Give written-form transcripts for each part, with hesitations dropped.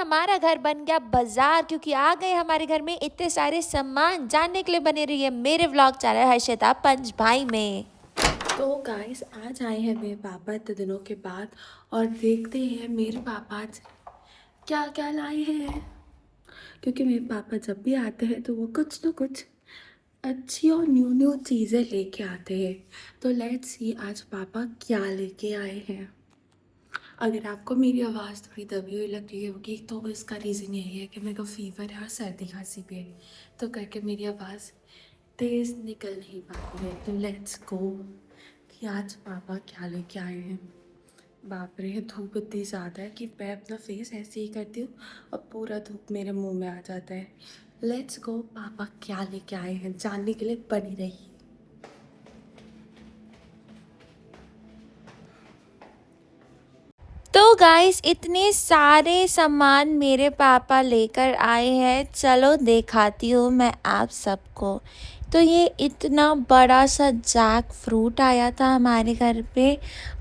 हमारा घर बन गया बाजार, क्योंकि आ गए हमारे घर में इतने सारे सामान। जानने के लिए बने रहिए मेरे व्लॉग चैनल हर्षिता पंच भाई में। तो गाइस आज आए हैं मेरे पापा इतने दिनों के बाद और देखते हैं मेरे पापा आज क्या क्या लाए हैं। क्योंकि मेरे पापा जब भी आते हैं तो वो कुछ ना कुछ अच्छी और न्यू न्यू चीज़ें लेके आते हैं। तो लेट्स सी आज पापा क्या लेके आए हैं। अगर आपको मेरी आवाज़ थोड़ी दबी हुई लग रही होगी तो इसका रीज़न यही है कि मेरे को फीवर है और सर्दी खांसी भी है, तो करके मेरी आवाज़ तेज़ निकल नहीं पाती है। तो लेट्स गो कि आज पापा क्या लेके आए हैं। बाप रे, धूप इतनी ज़्यादा है कि मैं अपना फेस ऐसे ही करती हूँ और पूरा धूप मेरे मुंह में आ जाता है। लेट्स गो पापा क्या लेके आए हैं जानने के लिए बनी रही। तो गाइस इतने सारे सामान मेरे पापा लेकर आए हैं, चलो दिखाती हूँ मैं आप सबको। तो ये इतना बड़ा सा जैक फ्रूट आया था हमारे घर पे,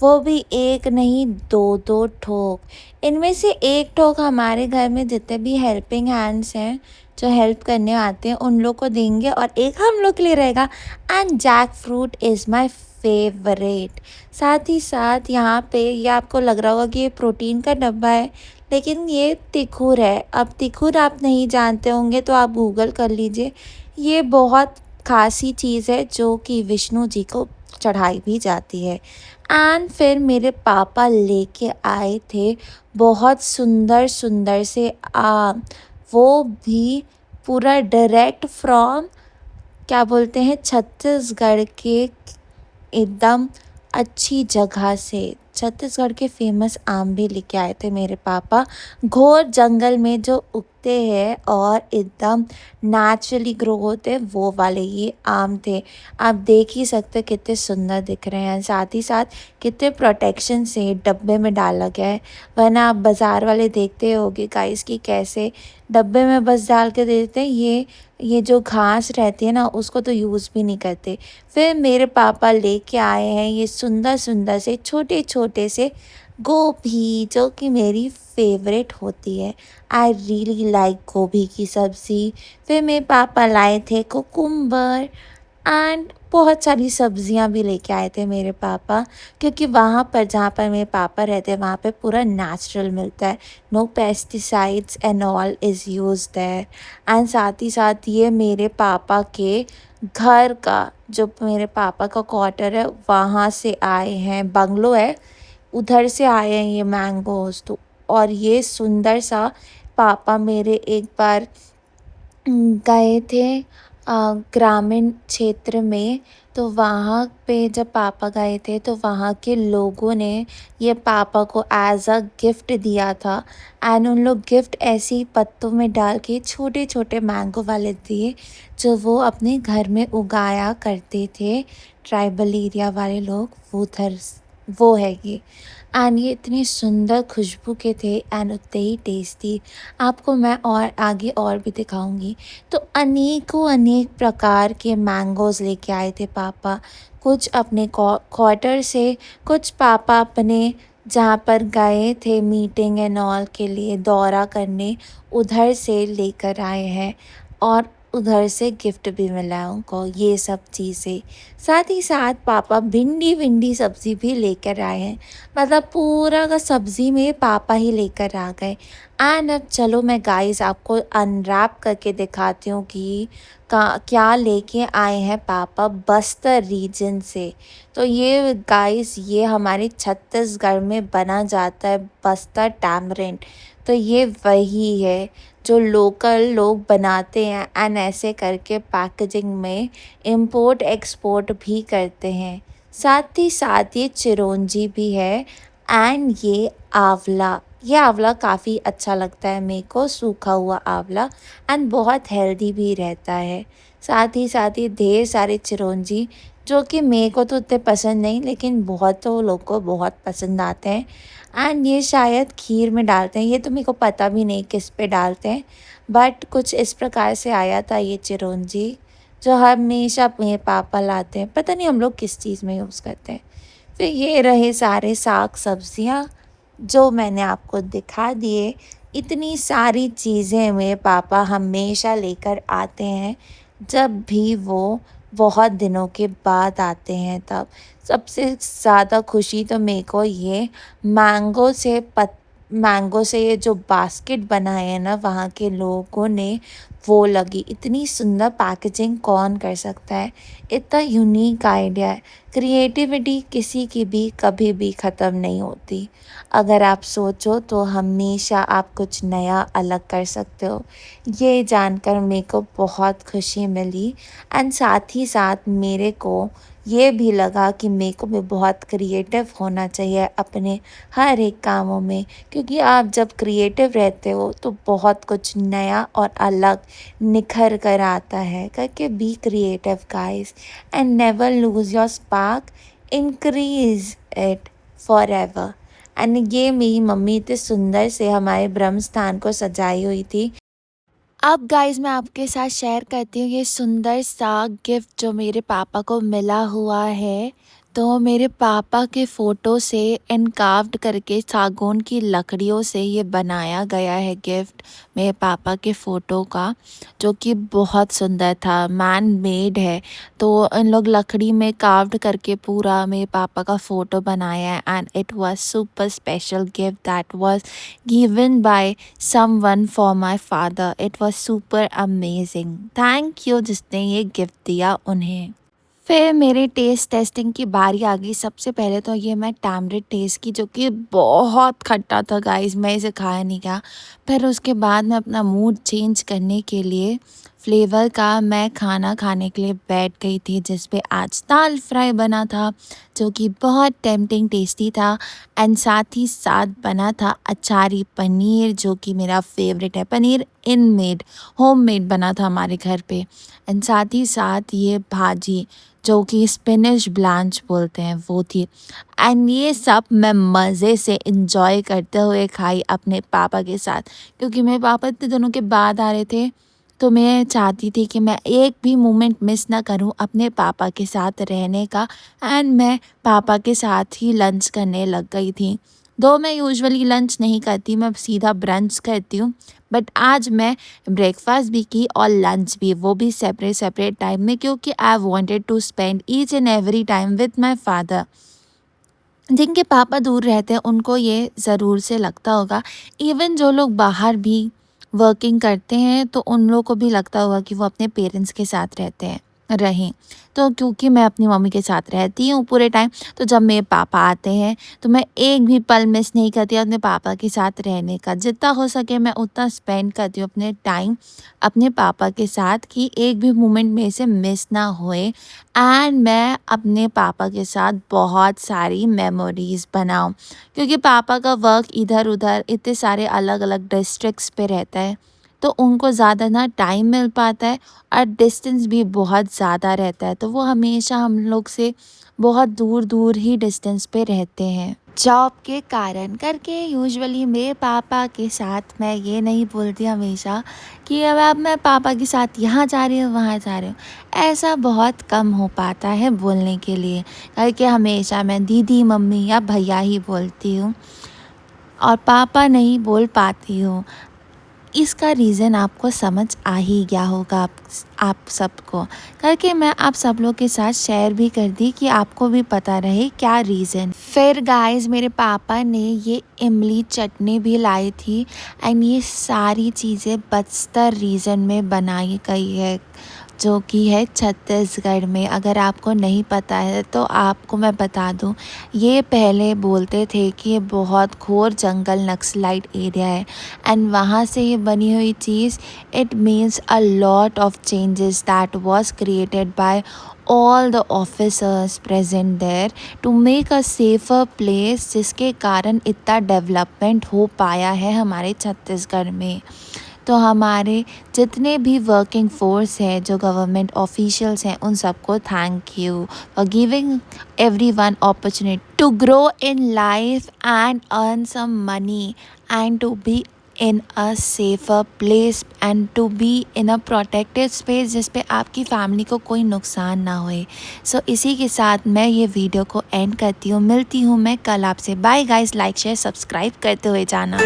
वो भी एक नहीं दो दो ठोक। इनमें से एक ठोक हमारे घर में जितने भी हेल्पिंग हैंड्स हैं जो हेल्प करने आते हैं उन लोग को देंगे और एक हम लोग के लिए रहेगा। And jackfruit is my favourite. साथ ही साथ यहाँ पे ये आपको लग रहा होगा कि ये प्रोटीन का डब्बा है, लेकिन ये तिखुर है। अब तिखुर आप नहीं जानते होंगे तो आप गूगल कर लीजिए। ये बहुत खासी चीज़ है जो कि विष्णु जी को चढ़ाई भी जाती है। एंड फिर मेरे पापा लेके आए थे बहुत सुंदर सुंदर से आम, वो भी पूरा डायरेक्ट फ्रॉम क्या बोलते हैं छत्तीसगढ़ के एकदम अच्छी जगह से। छत्तीसगढ़ के फेमस आम भी लेके आए थे मेरे पापा, घोर जंगल में जो उगते हैं और एकदम नेचुरली ग्रो होते हैं वो वाले ये आम थे। आप देख ही सकते कितने सुंदर दिख रहे हैं, साथ ही साथ कितने प्रोटेक्शन से डब्बे में डाला गया है। वरना आप बाज़ार वाले देखते होगे गाइस कि कैसे डब्बे में बस डाल के दे देते हैं। ये जो घास रहती है ना उसको तो यूज़ भी नहीं करते। फिर मेरे पापा लेके आए हैं ये सुंदर सुंदर से छोटे छोटे से गोभी, जो कि मेरी फेवरेट होती है। आई रियली लाइक गोभी की सब्ज़ी। फिर मेरे पापा लाए थे कुकुम्बर एंड बहुत सारी सब्जियां भी लेके आए थे मेरे पापा, क्योंकि वहाँ पर जहाँ पर मेरे पापा रहते हैं वहाँ पे पूरा नेचुरल मिलता है। No pesticides and all is used there. And साथ ही साथ ये मेरे पापा के घर का, जो मेरे पापा का क्वार्टर है वहाँ से आए हैं, बंगलो है उधर से आए हैं ये मैंगोज। तो और ये सुंदर सा पापा मेरे एक बार गए थे ग्रामीण क्षेत्र में। तो वहाँ पे जब पापा गए थे तो वहाँ के लोगों ने ये पापा को एज अ गिफ्ट दिया था। एंड उन लोग गिफ्ट ऐसे ही पत्तों में डाल के छोटे छोटे मैंगो वाले दिए जो वो अपने घर में उगाया करते थे। ट्राइबल एरिया वाले लोग वो उधर वो है ये। एंड ये इतनी सुंदर खुशबू के थे एंड उतने ही टेस्टी। आपको मैं और आगे और भी दिखाऊंगी। तो अनेकों अनेक प्रकार के मैंगोज़ लेके आए थे पापा, कुछ अपने क्वार्टर से, कुछ पापा अपने जहाँ पर गए थे मीटिंग एंड ऑल के लिए दौरा करने उधर से लेकर आए हैं। और उधर से गिफ्ट भी मिला है उनको ये सब चीज़ें। साथ ही साथ पापा भिंडी भिंडी सब्ज़ी भी लेकर आए हैं, मतलब पूरा का सब्ज़ी में पापा ही लेकर आ गए। एंड अब चलो मैं गाइस आपको अनरैप करके दिखाती हूँ कि क्या लेके आए हैं पापा बस्तर रीजन से। तो ये गाइस ये हमारे छत्तीसगढ़ में बना जाता है बस्तर टैमरिंड। तो ये वही है जो लोकल लोग बनाते हैं एंड ऐसे करके पैकेजिंग में इंपोर्ट एक्सपोर्ट भी करते हैं। साथ ही साथ ये चिरौंजी भी है एंड ये आंवला काफ़ी अच्छा लगता है मेरे को, सूखा हुआ आंवला एंड बहुत हेल्दी भी रहता है। साथ ही साथ ये ढेर सारे चिरौंजी जो कि मेरे को तो उतने पसंद नहीं, लेकिन बहुतों लोग को बहुत पसंद आते हैं। एंड ये शायद खीर में डालते हैं, ये तो मेरे को पता भी नहीं किस पे डालते हैं, बट कुछ इस प्रकार से आया था ये चिरौंजी जो हमेशा मेरे पापा लाते हैं, पता नहीं हम लोग किस चीज़ में यूज़ करते हैं। फिर ये रहे सारे साग सब्जियाँ जो मैंने आपको दिखा दिए। इतनी सारी चीज़ें मेरे पापा हमेशा लेकर आते हैं जब भी वो बहुत दिनों के बाद आते हैं तब। सबसे ज़्यादा खुशी तो मेरे को ये मैंगो से ये जो बास्केट बनाए हैं ना वहाँ के लोगों ने, वो लगी। इतनी सुंदर पैकेजिंग कौन कर सकता है? इतना यूनिक आइडिया है। क्रिएटिविटी किसी की भी कभी भी ख़त्म नहीं होती। अगर आप सोचो तो हमेशा आप कुछ नया अलग कर सकते हो। ये जानकर मेरे को बहुत खुशी मिली एंड साथ ही साथ मेरे को ये भी लगा कि मेरे को भी बहुत क्रिएटिव होना चाहिए अपने हर एक कामों में, क्योंकि आप जब क्रिएटिव रहते हो तो बहुत कुछ नया और अलग निखर कर आता है। करके be creative guys and never lose your spark, increase it forever. And ये मेरी मम्मी इतने सुंदर से हमारे ब्रह्म स्थान को सजाई हुई थी। अब गाइस मैं आपके साथ शेयर करती हूँ ये सुंदर सा गिफ्ट जो मेरे पापा को मिला हुआ है। तो मेरे पापा के फ़ोटो से एनकार्व्ड करके सागौन की लकड़ियों से ये बनाया गया है गिफ्ट मेरे पापा के फ़ोटो का, जो कि बहुत सुंदर था, मैन मेड है। तो इन लोग लकड़ी में कार्व्ड करके पूरा मेरे पापा का फ़ोटो बनाया है and it was super special gift that was given by someone for my father. It was super amazing. Thank you जिसने ये गिफ्ट दिया उन्हें। फिर मेरे टेस्ट टेस्टिंग की बारी आ गई। सबसे पहले तो ये मैं टैमरिंड टेस्ट की, जो कि बहुत खट्टा था गाइस, मैं इसे खाया नहीं गया। फिर उसके बाद मैं अपना मूड चेंज करने के लिए फ्लेवर का मैं खाना खाने के लिए बैठ गई थी, जिस पे आज दाल फ्राई बना था जो कि बहुत टेम्पटिंग टेस्टी था। एंड साथ ही साथ बना था अचारी पनीर, जो कि मेरा फेवरेट है। पनीर इनमेड होममेड बना था हमारे घर पे। एंड साथ ही साथ ये भाजी जो कि स्पिनिश ब्लांच बोलते हैं वो थी। एंड ये सब मैं मज़े से इंजॉय करते हुए खाई अपने पापा के साथ, क्योंकि मेरे पापा इतने दिनों के बाद आ रहे थे। तो मैं चाहती थी कि मैं एक भी मोमेंट मिस ना करूं अपने पापा के साथ रहने का। एंड मैं पापा के साथ ही लंच करने लग गई थी। दो मैं यूजुअली लंच नहीं करती, मैं सीधा ब्रंच करती हूँ। बट आज मैं ब्रेकफास्ट भी की और लंच भी, वो भी सेपरेट सेपरेट टाइम में, क्योंकि I wanted to spend each and every time with my father. जिनके पापा दूर रहते हैं उनको ये ज़रूर से लगता होगा। इवन जो लोग बाहर भी वर्किंग करते हैं तो उन लोगों को भी लगता होगा कि वो अपने पेरेंट्स के साथ रहें। तो क्योंकि मैं अपनी मम्मी के साथ रहती हूँ पूरे टाइम, तो जब मेरे पापा आते हैं तो मैं एक भी पल मिस नहीं करती अपने पापा के साथ रहने का। जितना हो सके मैं उतना स्पेंड करती हूँ अपने टाइम अपने पापा के साथ, कि एक भी मोमेंट में से मिस ना होए। एंड मैं अपने पापा के साथ बहुत सारी मेमोरीज़ बनाऊँ, क्योंकि पापा का वर्क इधर उधर इतने सारे अलग अलग डिस्ट्रिक्ट्स पे रहता है, तो उनको ज़्यादा ना टाइम मिल पाता है और डिस्टेंस भी बहुत ज़्यादा रहता है। तो वो हमेशा हम लोग से बहुत दूर दूर ही डिस्टेंस पे रहते हैं जॉब के कारण। करके यूजुअली मेरे पापा के साथ मैं ये नहीं बोलती हमेशा कि अब मैं पापा के साथ यहाँ जा रही हूँ वहाँ जा रही हूँ। ऐसा बहुत कम हो पाता है बोलने के लिए, करके हमेशा मैं दीदी मम्मी या भैया ही बोलती हूँ और पापा नहीं बोल पाती हूँ। इसका रीज़न आपको समझ आ ही गया होगा आप सबको, करके मैं आप सब लोग के साथ शेयर भी कर दी कि आपको भी पता रहे क्या रीज़न। फिर गाइस मेरे पापा ने ये इमली चटनी भी लाई थी एंड ये सारी चीज़ें बस्तर रीजन में बनाई गई है, जो कि है छत्तीसगढ़ में। अगर आपको नहीं पता है तो आपको मैं बता दूं, ये पहले बोलते थे कि ये बहुत घोर जंगल नक्सलाइट एरिया है एंड वहाँ से ये बनी हुई चीज़, it means a lot of changes that was created by all the officers present there to make a safer place, जिसके कारण इतना डेवलपमेंट हो पाया है हमारे छत्तीसगढ़ में। तो हमारे जितने भी वर्किंग फोर्स है, जो गवर्नमेंट ऑफिशियल्स हैं, उन सबको thank you for giving everyone opportunity to grow in life and earn some money and to be in a safer place and to be in a protected space, जिस पे आपकी family को कोई नुकसान ना होए। सो इसी के साथ मैं ये वीडियो को एंड करती हूँ। मिलती हूँ मैं कल आपसे। Bye guys, like share subscribe करते हुए जाना।